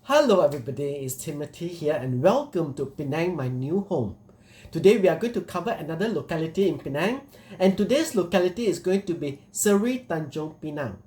Hello everybody, it's Timothy here and welcome to Penang, my new home. Today we are going to cover another locality in Penang, and today's locality is going to be Seri Tanjung Pinang.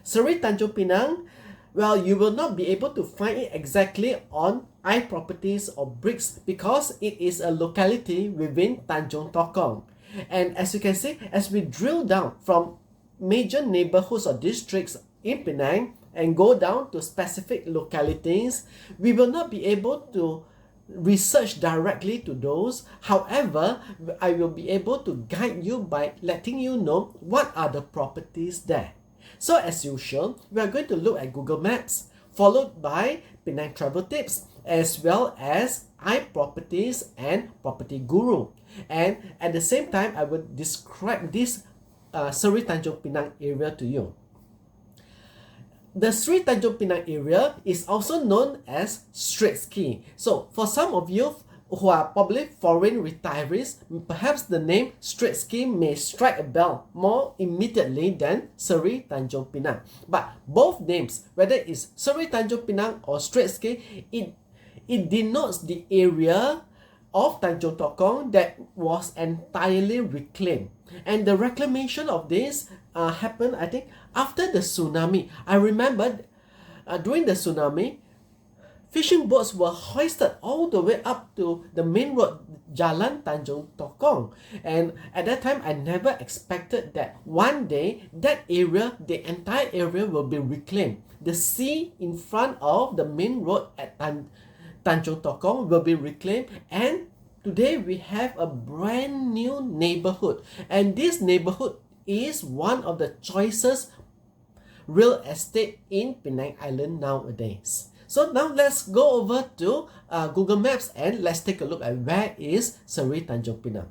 Seri Tanjung Pinang, well, you will not be able to find it exactly on iProperties or Brickz because it is a locality within Tanjong Tokong. And as you can see, as we drill down from major neighborhoods or districts in Penang and go down to specific localities, we will not be able to research directly to those. However, I will be able to guide you by letting you know what are the properties there. So as usual, we are going to look at Google Maps, followed by Penang Travel Tips, as well as iProperties and Property Guru. And at the same time, I will describe this Seri Tanjung Pinang area to you. The Seri Tanjung Pinang area is also known as straight ski. So for some of you who are probably foreign retirees, perhaps the name straight ski may strike a bell more immediately than Seri Tanjung Pinang. But both names, whether it's Seri Tanjung Pinang or straight ski, it denotes the area of Tanjong Tokong that was entirely reclaimed. And the reclamation of this happened, I think, after the tsunami. I remember during the tsunami, fishing boats were hoisted all the way up to the main road, Jalan Tanjong Tokong. And at that time, I never expected that one day that area, the entire area will be reclaimed. The sea in front of the main road at Tanjong Tokong will be reclaimed, and today we have a brand new neighborhood, and this neighborhood is one of the choicest real estate in Penang Island nowadays. So now let's go over to Google Maps and let's take a look at where is Seri Tanjung Pinang.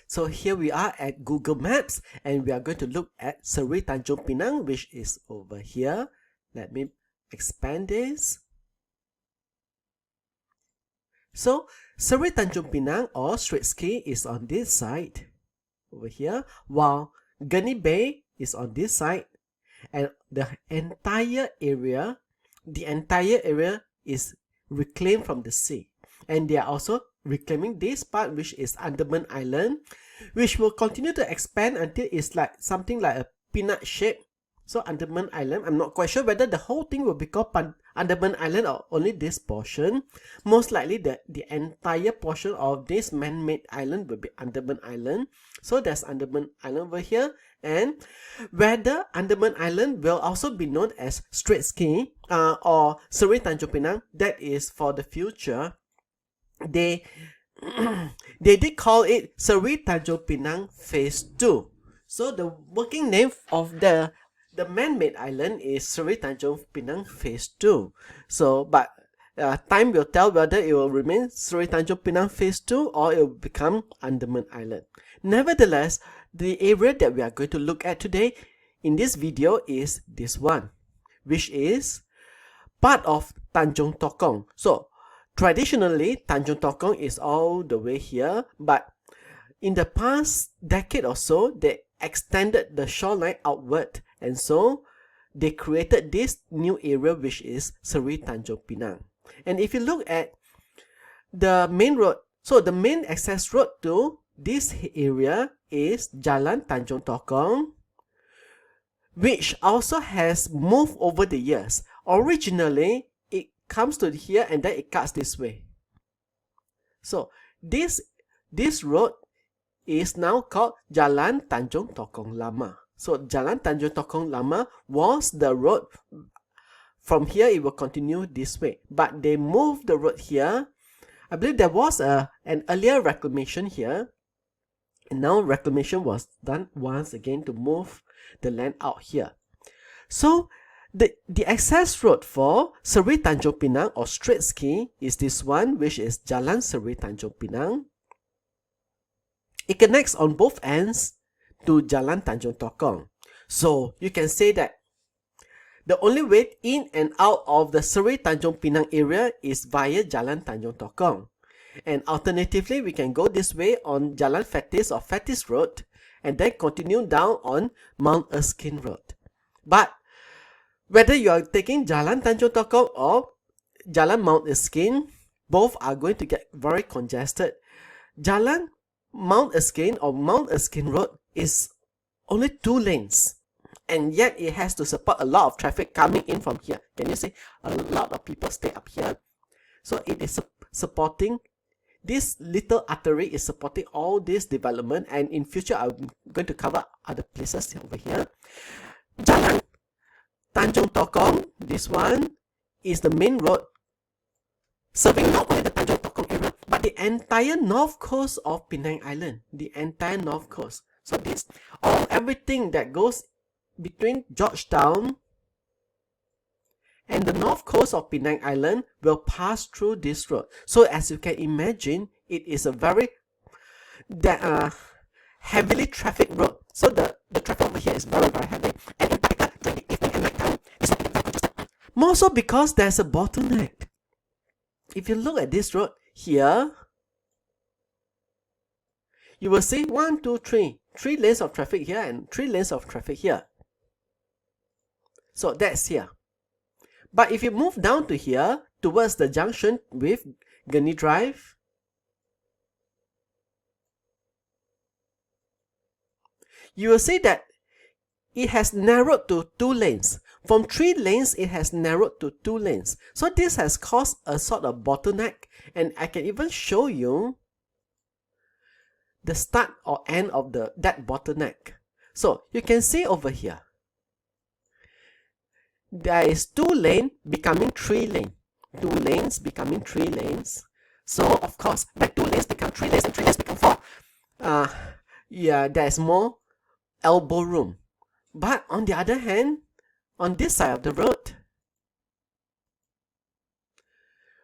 So here we are at Google Maps and we are going to look at Seri Tanjung Pinang, which is over here. Let me expand this. So Seri Tanjung Pinang or Straight Ski is on this side over here, while Gurney Bay is on this side, and the entire area is reclaimed from the sea. And they are also reclaiming this part, which is Andaman Island, which will continue to expand until it's like something like a peanut shape. So Andaman Island, I'm not quite sure whether the whole thing will be called Andaman Island or only this portion. Most likely the entire portion of this man-made island will be Andaman Island. So there's Andaman Island over here, and whether Andaman Island will also be known as Straight Ski or Seri Tanjung Pinang, that is for the future. They did call it Seri Tanjung Pinang Phase 2. So the working name of the man-made island is Seri Tanjung Pinang Phase 2. So, but time will tell whether it will remain Seri Tanjung Pinang Phase 2 or it will become Andaman Island. Nevertheless, the area that we are going to look at today in this video is this one, which is part of Tanjong Tokong. So, traditionally, Tanjong Tokong is all the way here, but in the past decade or so, they extended the shoreline outward, and so they created this new area, which is Seri Tanjung Pinang. And if you look at the main road, so the main access road to this area is Jalan Tanjong Tokong, which also has moved over the years. Originally, it comes to here and then it cuts this way. So this road is now called Jalan Tanjong Tokong Lama. So Jalan Tanjong Tokong Lama was the road. From here, it will continue this way. But they moved the road here. I believe there was an earlier reclamation here. And now reclamation was done once again to move the land out here. So the access road for Seri Tanjung Pinang or Straight Ski is this one, which is Jalan Seri Tanjung Pinang. It connects on both ends to Jalan Tanjong Tokong. So you can say that the only way in and out of the Seri Tanjung Pinang area is via Jalan Tanjong Tokong. And alternatively, we can go this way on Jalan Fetis or Fetis Road and then continue down on Mount Erskine Road. But Whether you are taking Jalan Tanjong Tokong or Jalan Mount Erskine, both are going to get very congested. Jalan Mount Erskine or Mount Erskine Road is only 2 lanes, and yet it has to support a lot of traffic coming in from here. Can you see? A lot of people stay up here. So it is supporting, this little artery is supporting all this development, and in future I'm going to cover other places over here. Jalan Tanjong Tokong, this one is the main road serving not only the Tanjong Tokong area, but the entire north coast of Penang Island, the entire north coast. So this, everything that goes between Georgetown and the north coast of Penang Island will pass through this road. So as you can imagine, it is a very heavily trafficked road. So the traffic over here is very, very heavy. And in particular, during the evening and night time, it's very congested. More so because there's a bottleneck. If you look at this road here, you will see 1, 2, 3. 3 lanes of traffic here and 3 lanes of traffic here. So that's here. But if you move down to here, towards the junction with Gurney Drive, you will see that it has narrowed to 2 lanes. From 3 lanes, it has narrowed to 2 lanes. So this has caused a sort of bottleneck, and I can even show you the start or end of that bottleneck. So you can see over here, there is 2 lanes becoming 3 lanes. 2 lanes becoming 3 lanes. So of course, that 2 lanes become 3 lanes and 3 lanes become 4. Yeah, there's more elbow room. But on the other hand, on this side of the road,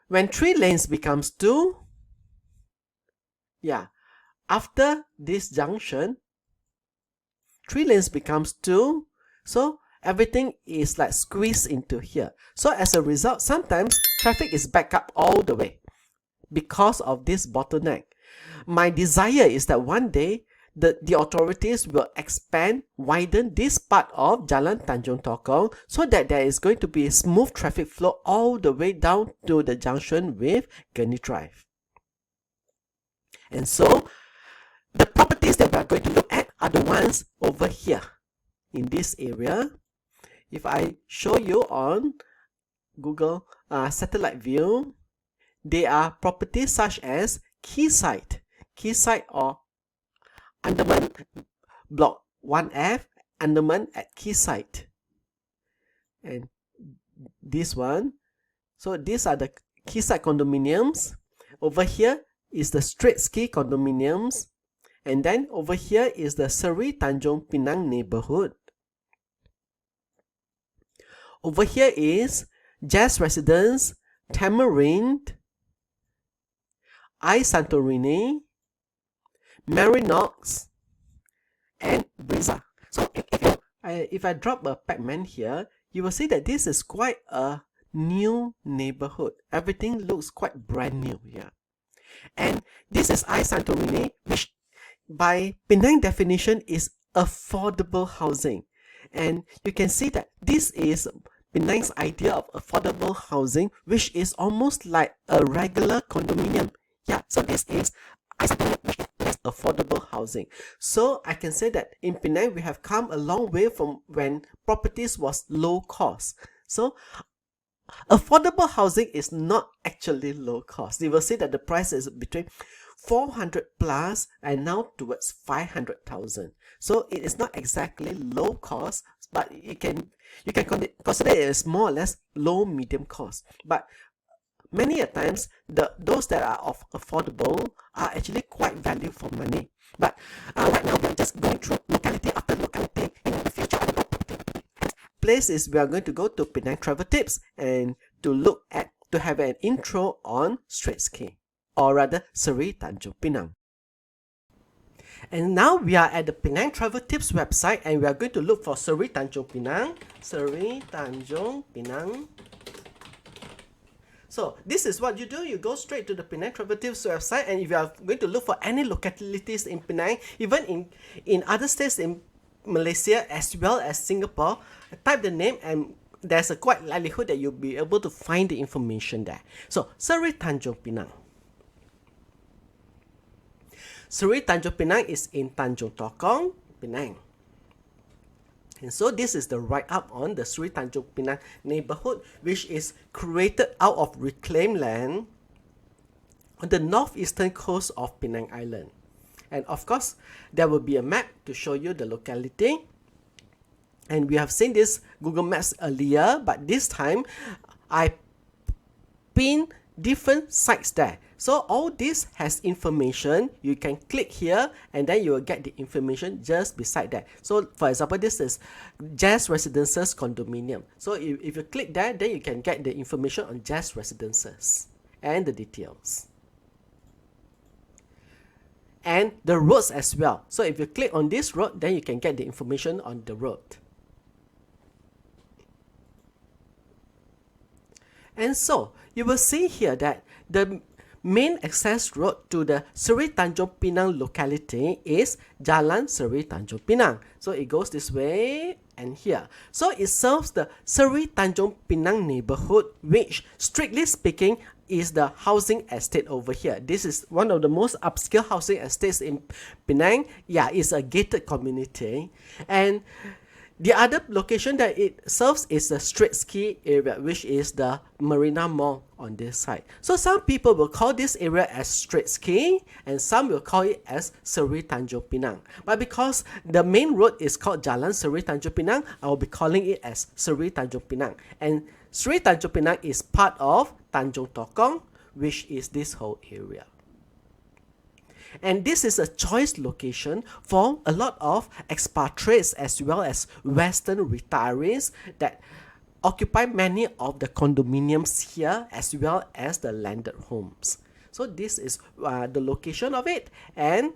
when 3 lanes becomes 2, yeah, after this junction, 3 lanes becomes 2, so everything is like squeezed into here. So as a result, sometimes traffic is backed up all the way because of this bottleneck. My desire is that one day the authorities will expand, widen this part of Jalan Tanjong Tokong so that there is going to be a smooth traffic flow all the way down to the junction with Gurney Drive. And so the properties that we are going to look at are the ones over here in this area. If I show you on Google satellite view, they are properties such as Quayside or Andaman Block 1F, Andaman at Quayside. And this one, so these are the Quayside condominiums. Over here is the Straight Ski condominiums. And then over here is the Seri Tanjung Pinang neighborhood. Over here is Jazz Residence, Tamarind, Santorini, Marinox, and Brickz. So if I drop a Pac-Man here, you will see that this is quite a new neighborhood. Everything looks quite brand new here. And this is Santorini, which by Penang definition is affordable housing. And you can see that this is Penang's idea of affordable housing, which is almost like a regular condominium. Yeah, so this is affordable housing. So I can say that in Penang we have come a long way from when properties was low cost. So affordable housing is not actually low cost. You will see that the price is between 400 plus and now towards 500,000. So it is not exactly low cost, but you can consider it as more or less low medium cost. But many a times those that are affordable are actually quite value for money. But right now we're just going through locality after locality. In the future, places we are going to go to Penang Travel Tips and to have an intro on Straight Ski, or rather Seri Tanjung Pinang. And now we are at the Penang Travel Tips website and we are going to look for Seri Tanjung Pinang. Seri Tanjung Pinang. So this is what you do. You go straight to the Penang Travel Tips website, and if you are going to look for any localities in Penang, even in other states in Malaysia as well as Singapore, type the name and there's a quite likelihood that you'll be able to find the information there. So, Seri Tanjung Pinang. Seri Tanjung Pinang is in Tanjong Tokong, Penang. And so this is the write-up on the Seri Tanjung Pinang neighborhood, which is created out of reclaimed land on the northeastern coast of Penang Island. And of course, there will be a map to show you the locality. And we have seen this Google Maps earlier, but this time I pinned different sites there. So all this has information. You can click here and then you will get the information just beside that. So for example, this is Jazz Residences condominium. So if you click there, then you can get the information on Jazz Residences and the details. And the roads as well. So if you click on this road, then you can get the information on the road. And so you will see here that the main access road to the Seri Tanjung Pinang locality is Jalan Seri Tanjung Pinang. So it goes this way and here. So it serves the Seri Tanjung Pinang neighborhood, which strictly speaking is the housing estate over here. This is one of the most upscale housing estates in Penang. Yeah, it's a gated community. And the other location that it serves is the straight ski area, which is the Marina Mall on this side. So some people will call this area as straight ski and some will call it as Seri Tanjung Pinang. But because the main road is called Jalan Seri Tanjung Pinang, I will be calling it as Seri Tanjung Pinang. And Seri Tanjung Pinang is part of Tanjong Tokong, which is this whole area. And this is a choice location for a lot of expatriates as well as Western retirees that occupy many of the condominiums here as well as the landed homes. So this is the location of it. And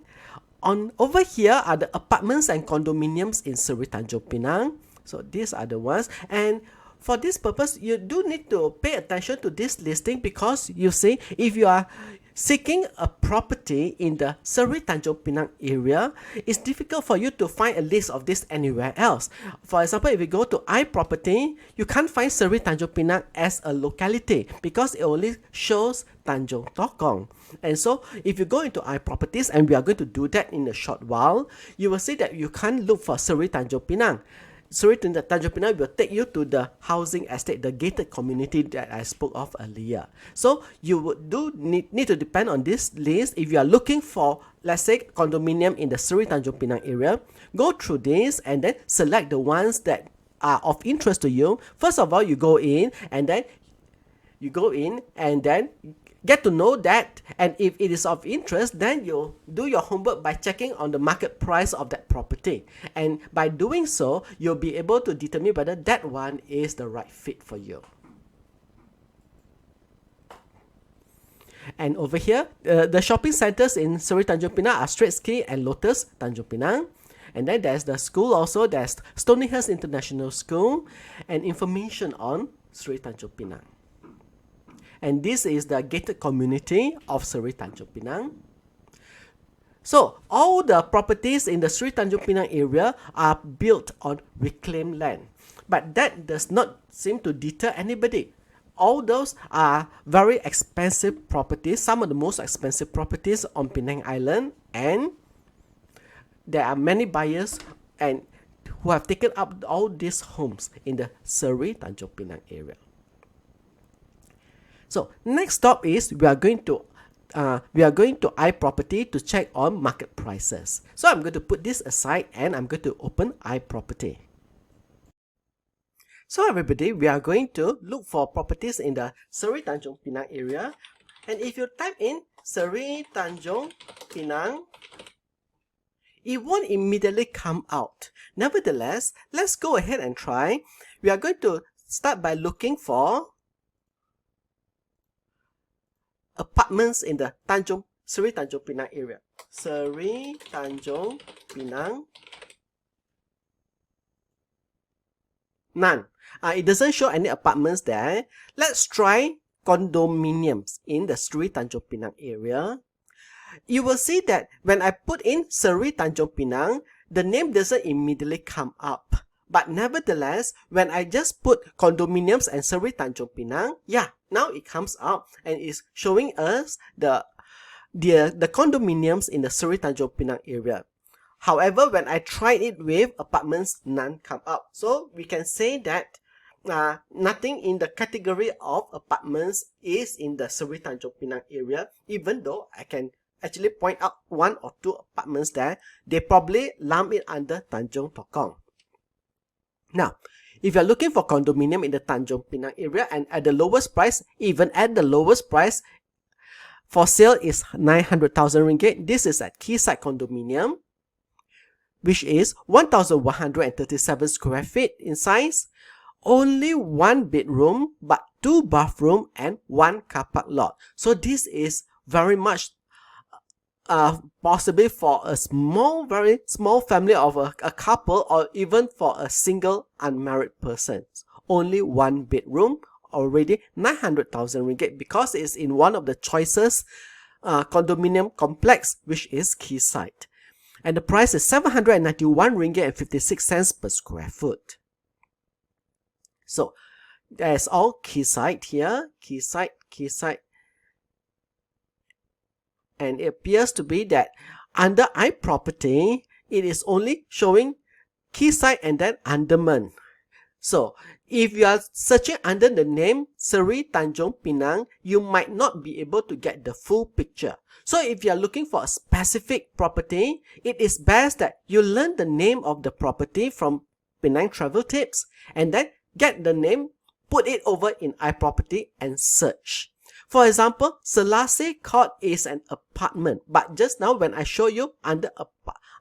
over here are the apartments and condominiums in Seri Tanjung Pinang. So these are the ones. And for this purpose, you do need to pay attention to this listing because you see, if you are seeking a property in the Seri Tanjung Pinang area, it's difficult for you to find a list of this anywhere else. For example, if you go to iProperty, you can't find Seri Tanjung Pinang as a locality because it only shows Tanjong Tokong. And so if you go into iProperties, and we are going to do that in a short while, you will see that you can't look for Seri Tanjung Pinang. Seri Tanjung Pinang will take you to the housing estate, the gated community that I spoke of earlier. So you would need to depend on this list. If you are looking for, let's say, condominium in the Seri Tanjung Pinang area, go through this and then select the ones that are of interest to you. First of all, you go in and then get to know that, and if it is of interest, then you do your homework by checking on the market price of that property. And by doing so, you'll be able to determine whether that one is the right fit for you. And over here, the shopping centers in Seri Tanjung Pinang are Straight Ski and Lotus Tanjung Pinang. And then there's the school also, there's Stonyhurst International School, and information on Seri Tanjung Pinang. And this is the gated community of Seri Tanjung Pinang. So all the properties in the Seri Tanjung Pinang area are built on reclaimed land. But that does not seem to deter anybody. All those are very expensive properties, some of the most expensive properties on Penang Island, and there are many buyers and who have taken up all these homes in the Seri Tanjung Pinang area. So next stop is we are going to iProperty to check on market prices. So I'm going to put this aside and I'm going to open iProperty. So everybody, we are going to look for properties in the Seri Tanjung Pinang area. And if you type in Seri Tanjung Pinang, it won't immediately come out. Nevertheless, let's go ahead and try. We are going to start by looking for apartments in the Seri Tanjung Pinang area. Seri Tanjung Pinang. None. It doesn't show any apartments there. Let's try condominiums in the Seri Tanjung Pinang area. You will see that when I put in Seri Tanjung Pinang, the name doesn't immediately come up. But nevertheless, when I just put condominiums and Seri Tanjung Pinang, yeah, now it comes up and is showing us the condominiums in the Seri Tanjung Pinang area. However, when I tried it with apartments, none come up. So we can say that nothing in the category of apartments is in the Seri Tanjung Pinang area, even though I can actually point out 1 or 2 apartments there. They probably lump it under Tanjong Tokong. Now, if you're looking for condominium in the Tanjong Pinang area and at the lowest price, even at the lowest price, for sale is 900,000 ringgit. This is at Quayside Condominium, which is 1,137 square feet in size. Only 1 bedroom, but 2 bathroom and 1 car park lot. So this is very much possibly for a very small family of a couple, or even for a single unmarried person. Only 1 bedroom, already 900,000 ringgit, because it's in one of the choicest condominium complex, which is Quayside. And the price is 791 ringgit and 56 cents per square foot. So there's all Quayside here, Quayside. And it appears to be that under iProperty, it is only showing Quayside and then Andaman. So if you are searching under the name Seri Tanjung Pinang, you might not be able to get the full picture. So if you are looking for a specific property, it is best that you learn the name of the property from Penang Travel Tips and then get the name, put it over in iProperty and search. For example, Selassie Court is an apartment, but just now when I show you under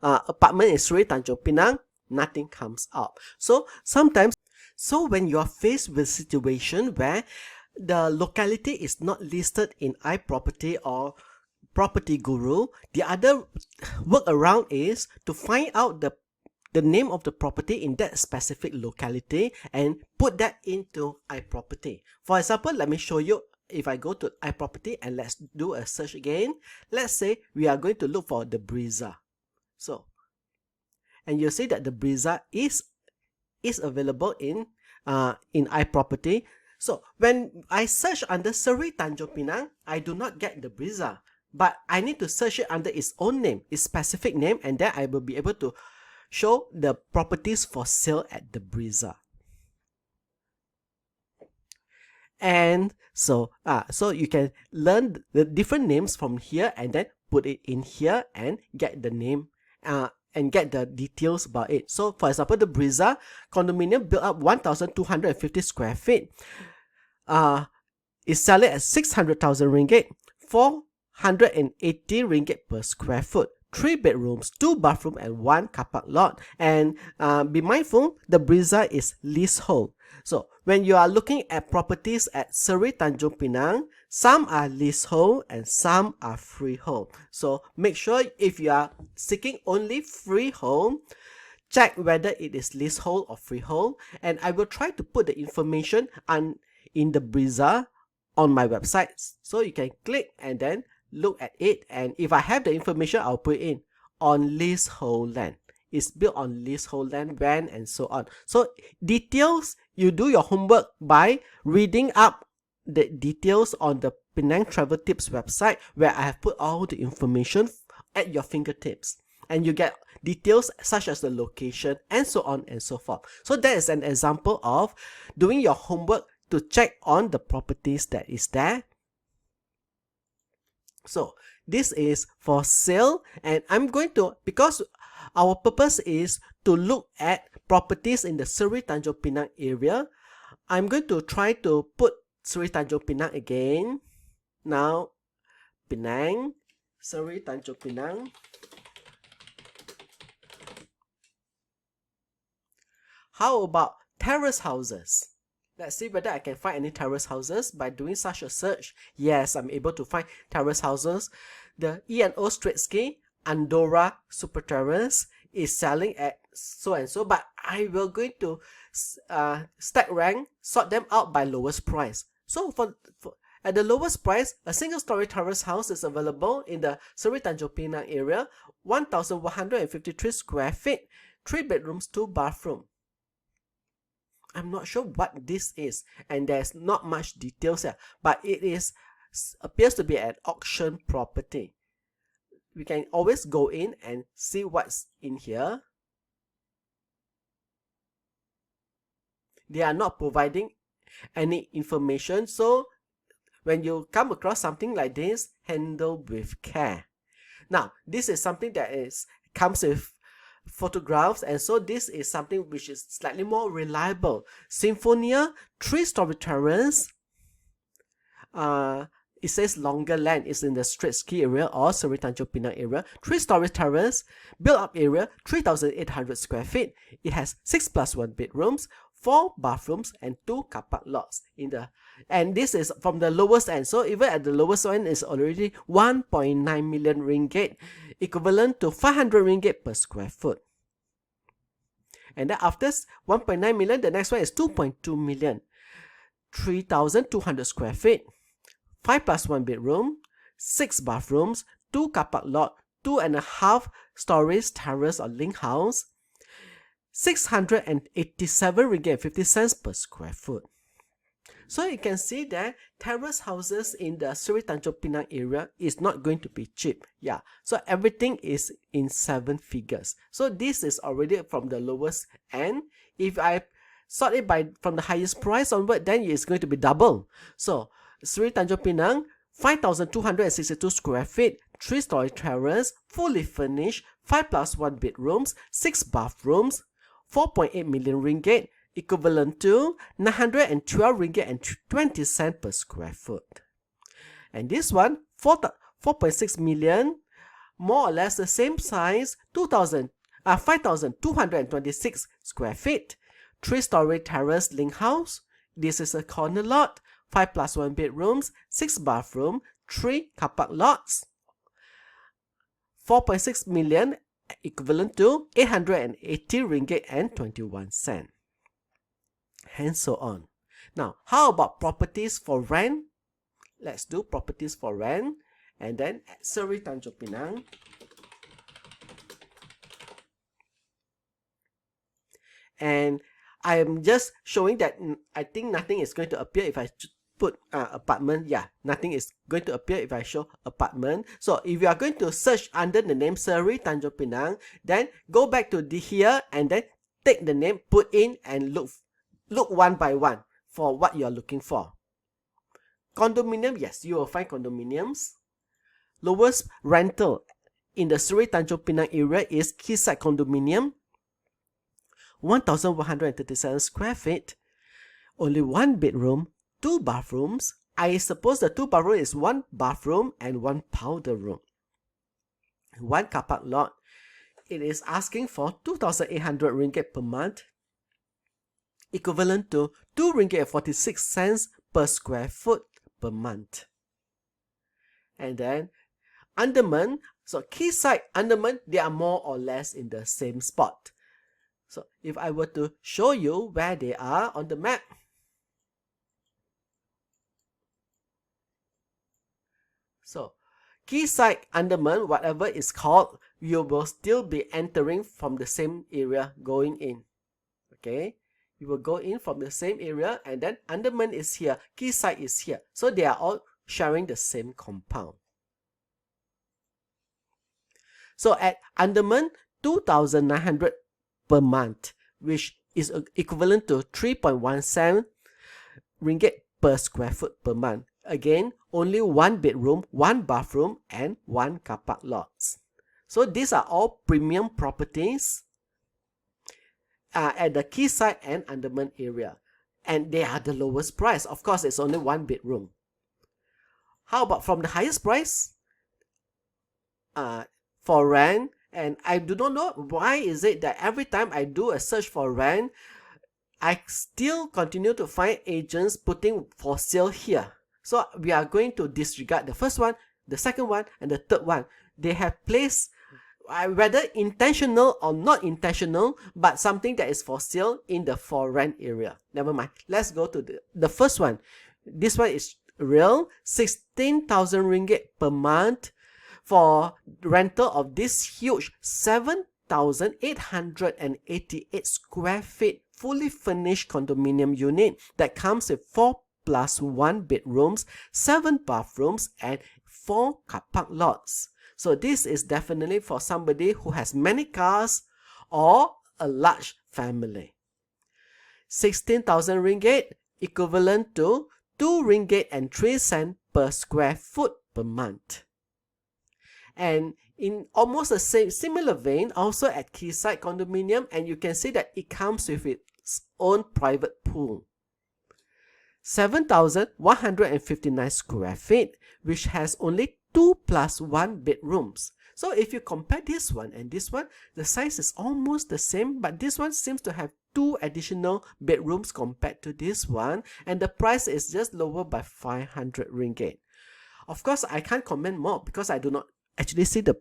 apartment in Seri Tanjung Pinang, nothing comes up. So when you are faced with a situation where the locality is not listed in iProperty or Property Guru, the other workaround is to find out the name of the property in that specific locality and put that into iProperty. For example, let me show you. If I go to iProperty and let's do a search again, let's say we are going to look for the Brickz. So, and you see that the Brickz is available in iProperty. So when I search under Seri Tanjung Pinang, I do not get the Brickz, but I need to search it under its own name, its specific name, and then I will be able to show the properties for sale at the Brickz. And so you can learn the different names from here and then put it in here and get the name and get the details about it. So for example, the Brickz condominium built up 1,250 square feet is selling at 600,000 ringgit, 480 ringgit per square foot. 3 bedrooms, 2 bathroom and 1 car park lot. And be mindful, the Brickz is leasehold. So when you are looking at properties at Seri Tanjung Pinang, some are leasehold and some are freehold. So make sure if you are seeking only freehold, check whether it is leasehold or freehold. And I will try to put the information in the Brickz on my website. So you can click and then look at it. And if I have the information, I'll put it in on leasehold land. It's built on leasehold land, when, and so on. So details, you do your homework by reading up the details on the Penang Travel Tips website, where I have put all the information at your fingertips. And you get details such as the location and so on and so forth. So that is an example of doing your homework to check on the properties that is there. So this is for sale, and I'm going to, because our purpose is to look at properties in the Seri Tanjung Pinang area, I'm going to try to put Seri Tanjung Pinang again. Now, Penang, Seri Tanjung Pinang. How about terrace houses? Let's see whether I can find any terrace houses by doing such a search. Yes, I'm able to find terrace houses. The E&O Streetscape Andorra Super Terrace is selling at so and so, but I will going to stack rank, sort them out by lowest price. So for at the lowest price, a single story terrace house is available in the Seri Tanjung Pinang area, 1,153 square feet, 3 bedrooms, 2 bathrooms. I'm not sure what this is, and there's not much details here, but it appears to be an auction property. We can always go in and see what's in here. They are not providing any information, so when you come across something like this, handle with care. Now, this is something that comes with photographs, and so this is something which is slightly more reliable. Symphonia 3-story terrace. It says longer land is in the Straits Key area or Seri Tanjung Pinang area. 3-story terrace, built-up area 3,800 square feet. It has 6+1 bedrooms, 4 bathrooms, and 2 car park lots and this is from the lowest end. So even at the lowest end is already 1.9 million ringgit, equivalent to 500 ringgit per square foot. And then after 1.9 million, the next one is 2.2 million, 3,200 square feet, 5+1 bedroom, 6 bathrooms, 2 car park lot, 2.5 stories terrace or link house, 687 ringgit 50 cents per square foot. So you can see that terrace houses in the Seri Tanjung Pinang area is not going to be cheap. Yeah, so everything is in 7 figures. So this is already from the lowest end. If I sort it from the highest price onward, then it's going to be double. So Seri Tanjung Pinang, 5,262 square feet, 3-story terrace, fully furnished, 5+1 bedrooms, 6 bathrooms, 4.8 million ringgit, equivalent to 912 ringgit and 20 cents per square foot. And this one, 4.6 million, more or less the same size, 5,226 square feet, 3-story terrace link house. This is a corner lot, 5+1 bedrooms, 6 bathroom, 3 car park lots, 4.6 million, equivalent to 880 ringgit and 21 cents. And so on. Now, how about properties for rent? Let's do properties for rent. And then at Seri Tanjung Pinang. And I am just showing that I think nothing is going to appear if I put apartment. Yeah, nothing is going to appear if I show apartment. So if you are going to search under the name Seri Tanjung Pinang, then go back to here and then take the name, put in, and look one by one for what you're looking for. Condominium, yes, you will find condominiums. Lowest rental in the Seri Tanjung Pinang area is Quayside Condominium, 1,137 square feet, only 1 bedroom, 2 bathrooms. I suppose the 2 bathroom is 1 bathroom and 1 powder room. 1 car park lot. It is asking for 2,800 ringgit per month, equivalent to 2 ringgit and 46 cents per square foot per month. And then Andaman, so Quayside, Andaman, they are more or less in the same spot. So if I were to show you where they are on the map, so Quayside, Andaman, whatever it's called, you will still be entering from the same area going in. Okay, you will go in from the same area, and then Andaman is here, Quayside is here. So they are all sharing the same compound. So at Andaman, 2,900 per month, which is equivalent to 3.17 ringgit per square foot per month. Again, only 1 bedroom, 1 bathroom, and 1 car park lots. So these are all premium properties at the Quayside and Andaman area. And they are the lowest price. Of course, it's only 1 bedroom. How about from the highest price? For rent, and I do not know why is it that every time I do a search for rent, I still continue to find agents putting for sale here. So we are going to disregard the first one, the second one, and the third one. They have placed, whether intentional or not intentional, but something that is for sale in the for rent area. Never mind. Let's go to the first one. This one is real, 16,000 ringgit per month for rental of this huge 7 3,888 square feet fully furnished condominium unit that comes with 4+1 bedrooms, 7 bathrooms, and 4 car park lots. So this is definitely for somebody who has many cars or a large family. 16,000 ringgit equivalent to 2 ringgit and 3 cents per square foot per month. And in almost the same similar vein, also at Quayside Condominium, and you can see that it comes with its own private pool. 7,159 square feet, which has only 2+1 bedrooms. So if you compare this one and this one, the size is almost the same, but this one seems to have 2 additional bedrooms compared to this one, and the price is just lower by 500 ringgit. Of course, I can't comment more because I do not actually see the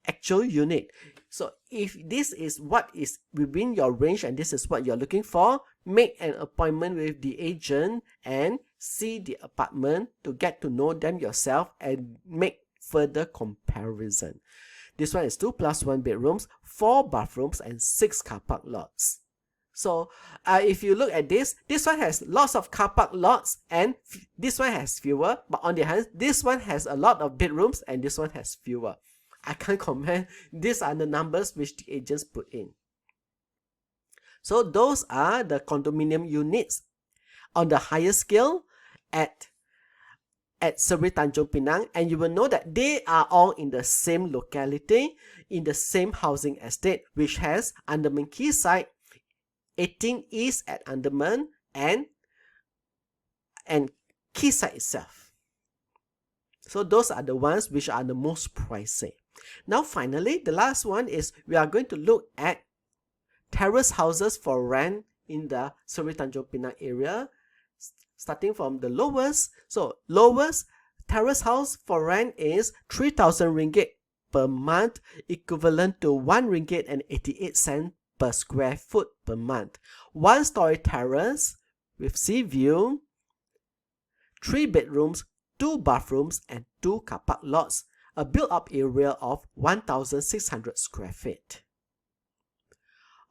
actual unit. So if this is what is within your range and this is what you're looking for, make an appointment with the agent and see the apartment to get to know them yourself and make further comparison. This one is 2+1 bedrooms, 4 bathrooms, and 6 car park lots. So if you look at this one has lots of car park lots and this one has fewer, but on the other hand, this one has a lot of bedrooms and this one has fewer. I can't comment. These are the numbers which the agents put in. So those are the condominium units on the higher scale at Seri Tanjung Pinang, and you will know that they are all in the same locality, in the same housing estate, which has Andaman Quayside, 18 East at Andaman, and Quayside itself. So those are the ones which are the most pricey. Now finally, the last one is we are going to look at terrace houses for rent in the Seri Tanjung Pinang area, starting from the lowest. So lowest terrace house for rent is 3,000 ringgit per month, equivalent to 1 ringgit and 88 cents per square foot per month. 1-story terrace with sea view, 3 bedrooms, 2 bathrooms, and 2 car park lots. A built-up area of 1,600 square feet.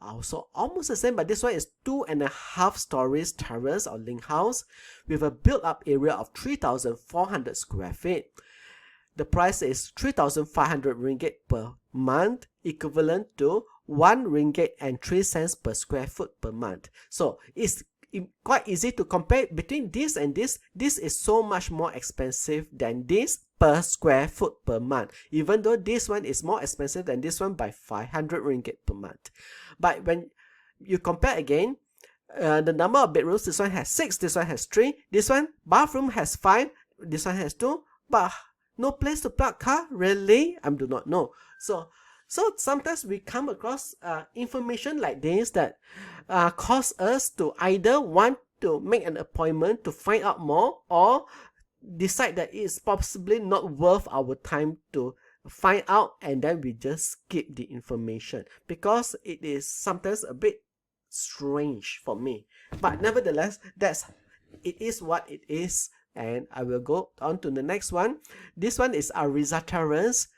Also almost the same, but this one is 2.5 stories terrace or link house with a built-up area of 3,400 square feet. The price is 3,500 ringgit per month, equivalent to 1 ringgit and 3 cents per square foot per month. So it's quite easy to compare between this and this. This is so much more expensive than this per square foot per month, even though this one is more expensive than this one by 500 ringgit per month. But when you compare again, the number of bedrooms, this one has 6, this one has 3, this one bathroom has 5, this one has 2, but no place to park car, really? I do not know. So sometimes we come across information like this that cause us to either want to make an appointment to find out more or decide that it's possibly not worth our time to find out, and then we just skip the information because it is sometimes a bit strange for me. But nevertheless, it is what it is, and I will go on to the next one. This one is Ariza Terrace,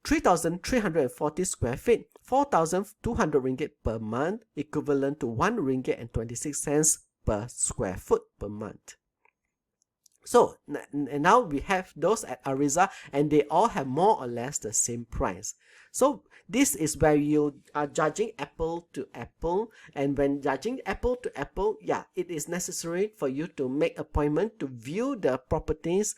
3,340 square feet, 4,200 ringgit per month, equivalent to 1 ringgit and 26 cents per square foot per month. So now we have those at Ariza, and they all have more or less the same price. So this is where you are judging apple to apple, and when judging apple to apple, yeah, it is necessary for you to make appointment to view the properties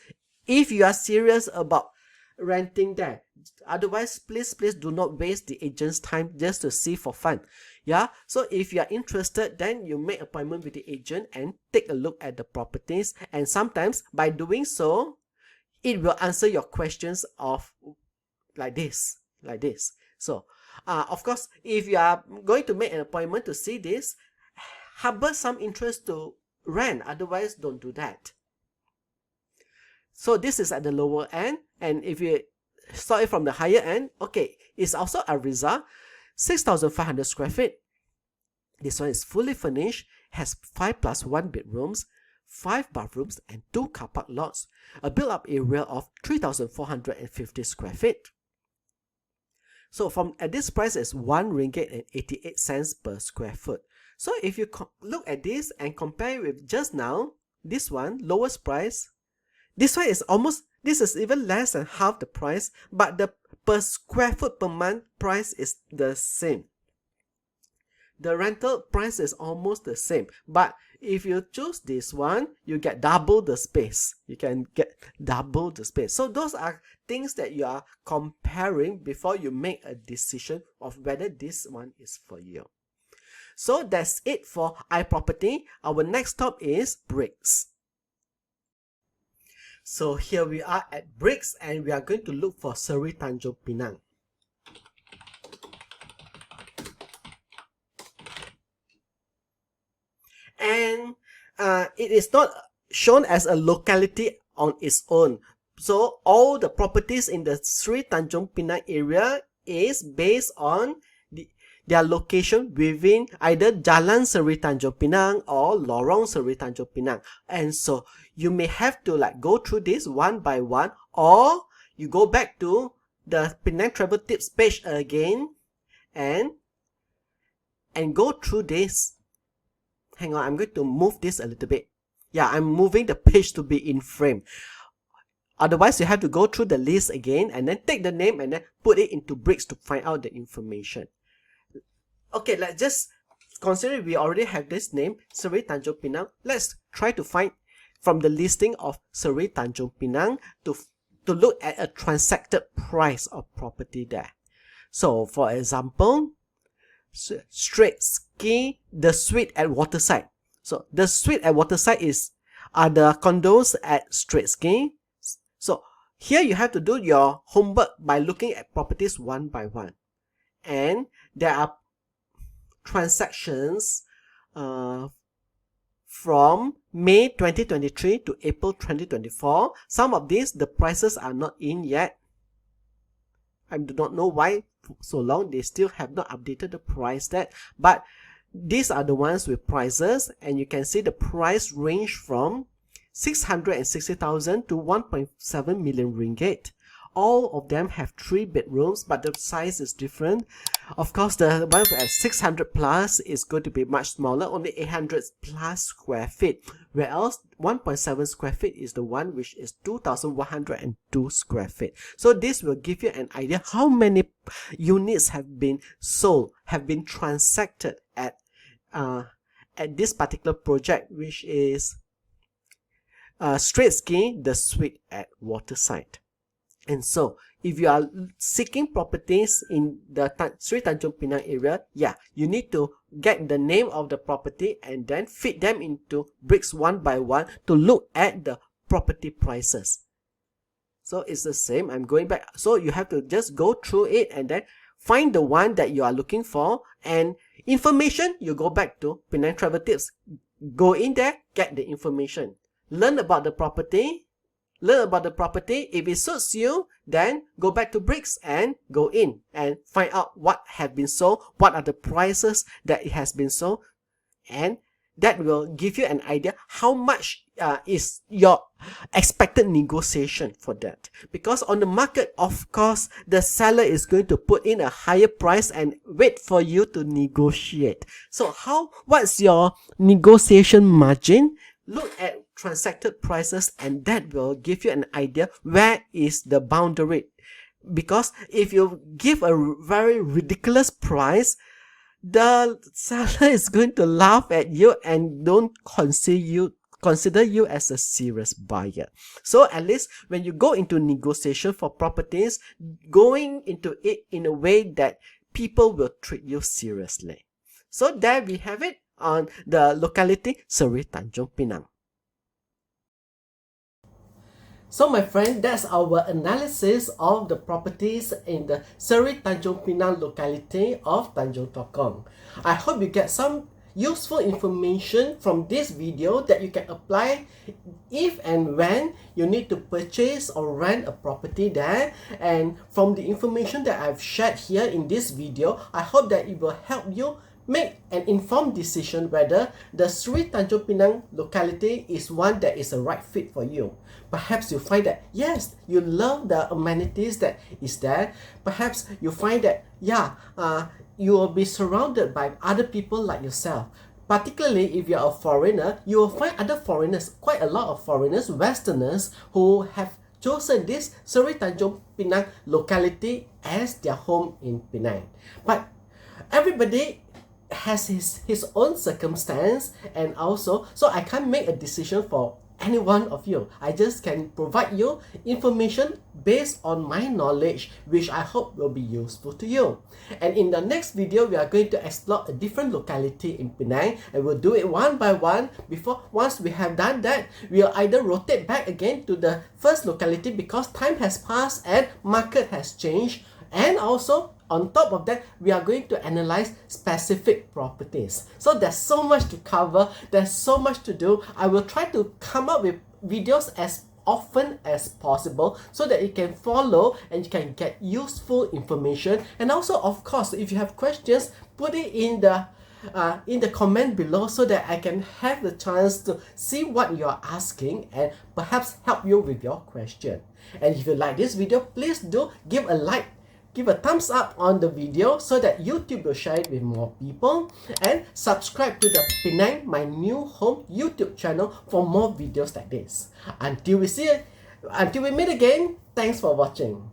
if you are serious about renting there. Otherwise, please do not waste the agent's time just to see for fun. Yeah, so if you are interested, then you make appointment with the agent and take a look at the properties, and sometimes by doing so, it will answer your questions of like this. So of course, if you are going to make an appointment to see this, harbor some interest to rent, otherwise don't do that. So this is at the lower end, and if you saw it from the higher end, okay, it's also Ariza, 6,500 square feet. This one is fully furnished, has 5+1 bedrooms, 5 bathrooms, and 2 car park lots. A built-up area of 3,450 square feet. So from at this price is 1 ringgit and 88 cents per square foot. So if you look at this and compare with just now, this one, lowest price, this one is almost, this is even less than half the price, but the per square foot per month price is the same. The rental price is almost the same, but if you choose this one, you get double the space. You can get double the space. So those are things that you are comparing before you make a decision of whether this one is for you. So that's it for iProperty. Our next stop is Brickz. So here we are at Brickz and we are going to look for Seri Tanjung Pinang. And it is not shown as a locality on its own. So all the properties in the Seri Tanjung Pinang area is based on their location within either Jalan Seri Tanjung Pinang or Lorong Seri Tanjung Pinang. And so you may have to like go through this one by one, or you go back to the Penang Travel Tips page again and go through this. Hang on, I'm going to move this a little bit. Yeah, I'm moving the page to be in frame. Otherwise, you have to go through the list again and then take the name and then put it into Brickz to find out the information. Okay, let's just consider we already have this name, Seri Tanjung Pinang. Let's try to find from the listing of Seri Tanjung Pinang to look at a transacted price of property there. So, for example, straight ski, the suite at Waterside. So the suite at Waterside are the condos at straight ski. So here you have to do your homework by looking at properties one by one. And there are transactions from May 2023 to April 2024. Some of these, the prices are not in yet. I do not know why so long they still have not updated the price that, but these are the ones with prices, and you can see the price range from 660,000 to 1.7 million ringgit. All of them have 3 bedrooms, but the size is different. Of course, the one at 600 plus is going to be much smaller, only 800 plus square feet. Whereas 1.7 square feet is the one which is 2,102 square feet. So this will give you an idea how many units have been sold, have been transacted at this particular project, which is straight ski, the suite at Waterside. And so, if you are seeking properties in the Seri Tanjung Pinang area, yeah, you need to get the name of the property and then feed them into Brickz one by one to look at the property prices. So it's the same. I'm going back. So you have to just go through it and then find the one that you are looking for. And information, you go back to Penang Travel Tips. Go in there, get the information. Learn about the property. If it suits you, then go back to Brickz and go in and find out what has been sold, what are the prices that it has been sold, and that will give you an idea how much is your expected negotiation for that. Because on the market, of course, the seller is going to put in a higher price and wait for you to negotiate. So what's your negotiation margin? Look at transacted prices, and that will give you an idea where is the boundary. Because if you give a very ridiculous price, the seller is going to laugh at you and don't consider you as a serious buyer. So at least when you go into negotiation for properties, going into it in a way that people will treat you seriously. So there we have it on the locality Seri Tanjung Pinang. So my friend, that's our analysis of the properties in the Seri Tanjung Pinang locality of Tanjong Tokong. I hope you get some useful information from this video that you can apply if and when you need to purchase or rent a property there. And from the information that I've shared here in this video, I hope that it will help you make an informed decision whether the Seri Tanjung Pinang locality is one that is a right fit for you. Perhaps you find that yes, you love the amenities that is there. Perhaps you find that you will be surrounded by other people like yourself. Particularly if you're a foreigner, you will find other foreigners, quite a lot of foreigners, Westerners, who have chosen this Seri Tanjung Pinang locality as their home in Penang. But everybody has his own circumstance, and also, so I can't make a decision for any one of you. I just can provide you information based on my knowledge, which I hope will be useful to you. And in the next video, we are going to explore a different locality in Penang, and we'll do it one by one. Once we have done that, we'll either rotate back again to the first locality because time has passed and market has changed, and also on top of that, we are going to analyze specific properties. So there's so much to cover, there's so much to do. I will try to come up with videos as often as possible so that you can follow and you can get useful information. And also, of course, if you have questions, put it in the comment below so that I can have the chance to see what you're asking and perhaps help you with your question. And if you like this video, please do give a like, give a thumbs up on the video so that YouTube will share it with more people, and subscribe to the Penang, my new home YouTube channel for more videos like this. Until we meet again, thanks for watching.